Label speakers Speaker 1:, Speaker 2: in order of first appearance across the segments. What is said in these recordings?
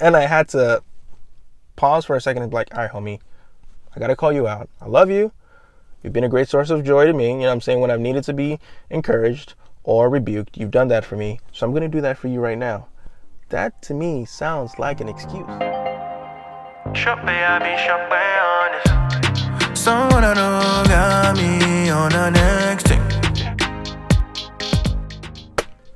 Speaker 1: And I had to pause for a second and be like, all right, homie, I got to call you out. I love you. You've been a great source of joy to me. You know what I'm saying? When I've needed to be encouraged or rebuked, you've done that for me. So I'm going to do that for you right now. That to me sounds like an excuse.
Speaker 2: Shopé, I be Shopé honest. Someone I know got me on the next thing.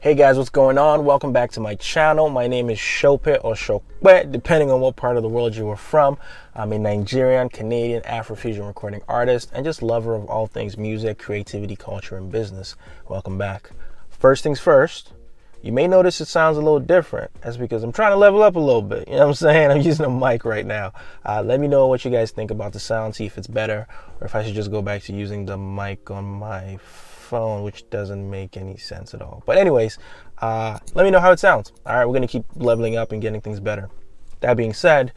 Speaker 1: Hey guys, what's going on? Welcome back to my channel. My name is Shope or Shope, depending on what part of the world you are from. I'm a Nigerian, Canadian, Afrofusion recording artist and just lover of all things music, creativity, culture, and business. Welcome back. First things first, you may notice it sounds a little different. That's because I'm trying to level up a little bit. You know what I'm saying? I'm using a mic right now. Let me know what you guys think about the sound, see if it's better, or if I should just go back to using the mic on my phone, which doesn't make any sense at all. But anyways, let me know how it sounds. All right, we're gonna keep leveling up and getting things better. That being said,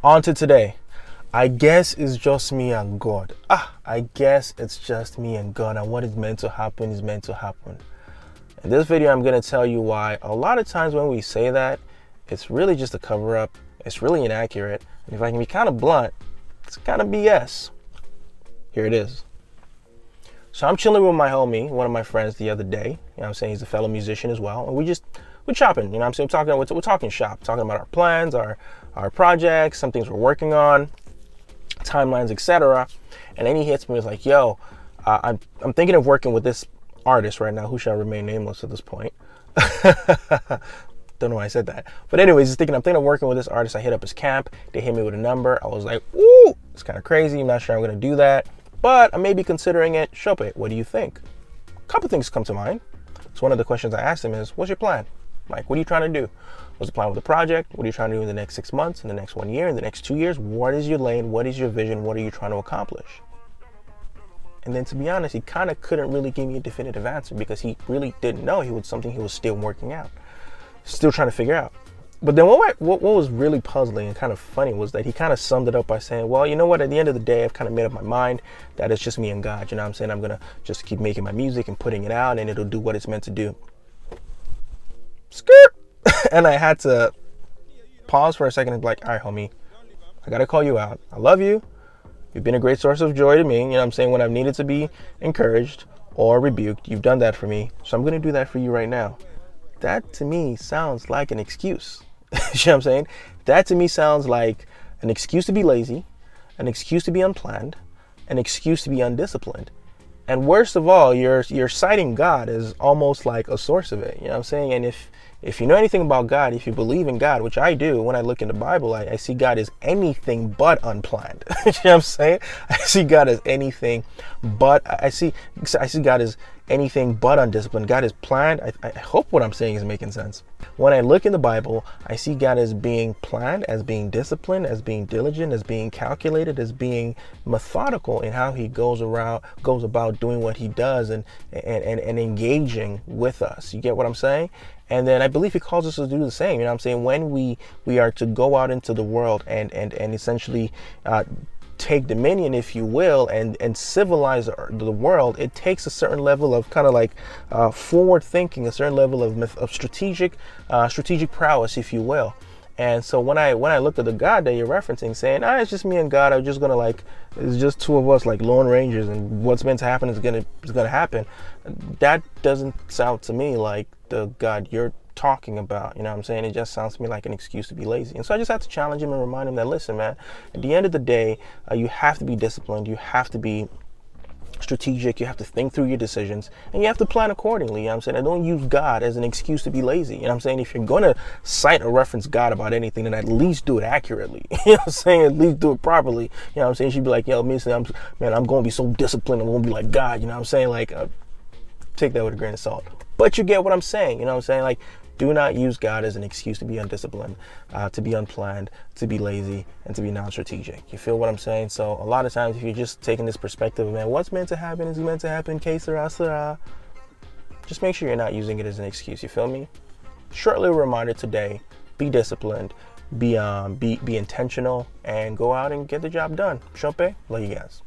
Speaker 1: on to today. I guess it's just me and God. I guess it's just me and God, and what is meant to happen is meant to happen. In this video, I'm gonna tell you why a lot of times when we say that, it's really just a cover up. It's really inaccurate. And if I can be kind of blunt, it's kind of BS. Here it is. So I'm chilling with my homie, one of my friends, the other day. You know what I'm saying? He's a fellow musician as well. And we're chopping, you know what I'm saying? We're talking shop, talking about our plans, our projects, some things we're working on, timelines, etc. And then he hits me with like, yo, I'm thinking of working with this artist right now who shall remain nameless at this point. Don't know why I said that. But anyways, I'm thinking of working with this artist. I hit up his camp. They hit me with a number. I was like, ooh, it's kind of crazy. I'm not sure I'm going to do that, but I may be considering it. Shope, what do you think? A couple things come to mind. So one of the questions I asked him is, what's your plan? Like, what are you trying to do? What's the plan with the project? What are you trying to do in the next 6 months, in the next 1 year, in the next 2 years? What is your lane? What is your vision? What are you trying to accomplish? And then to be honest, he kind of couldn't really give me a definitive answer because he really didn't know. He was something he was still working out, still trying to figure out. But then what was really puzzling and kind of funny was that he kind of summed it up by saying, well, you know what, at the end of the day, I've kind of made up my mind that it's just me and God. You know what I'm saying? I'm going to just keep making my music and putting it out and it'll do what it's meant to do. Skirt. And I had to pause for a second and be like, all right, homie, I got to call you out. I love you. You've been a great source of joy to me. You know what I'm saying? When I've needed to be encouraged or rebuked, you've done that for me. So I'm going to do that for you right now. That to me sounds like an excuse. You know what I'm saying? That to me sounds like an excuse to be lazy, an excuse to be unplanned, an excuse to be undisciplined. And worst of all, you're citing God as almost like a source of it. You know what I'm saying? And if you know anything about God, if you believe in God, which I do, when I look in the Bible, I see God as anything but unplanned. You know what I'm saying? I see God as anything but, I see God as anything but undisciplined. God is planned. I hope what I'm saying is making sense. When I look in the Bible, I see God as being planned, as being disciplined, as being diligent, as being calculated, as being methodical in how he goes about doing what he does and engaging with us. You get what I'm saying? And then I believe he calls us to do the same. You know what I'm saying? When we are to go out into the world and essentially take dominion, if you will, and civilize the world, it takes a certain level of kind of like forward thinking, a certain level of strategic prowess, if you will. And so when I looked at the God that you're referencing, saying, it's just me and God, I'm just gonna it's just two of us like lone rangers, and what's meant to happen is gonna happen. That doesn't sound to me like the God you're talking about. You know what I'm saying? It just sounds to me like an excuse to be lazy. And so I just have to challenge him and remind him that, listen, man, at the end of the day, you have to be disciplined, you have to be strategic, you have to think through your decisions, and you have to plan accordingly. You know what I'm saying? And don't use God as an excuse to be lazy. You know what I'm saying? If you're going to cite or reference God about anything, then at least do it accurately. You know what I'm saying? At least do it properly. You know what I'm saying? You should be like, yo, I'm going to be so disciplined, I'm going to be like God. You know what I'm saying? Like, take that with a grain of salt. But you get what I'm saying. You know what I'm saying? Like, do not use God as an excuse to be undisciplined, to be unplanned, to be lazy, and to be non-strategic. You feel what I'm saying? So a lot of times, if you're just taking this perspective of, man, what's meant to happen is meant to happen, que sera, sera, just make sure you're not using it as an excuse. You feel me? Short little reminder today, be disciplined, be intentional, and go out and get the job done. Shope, love you guys.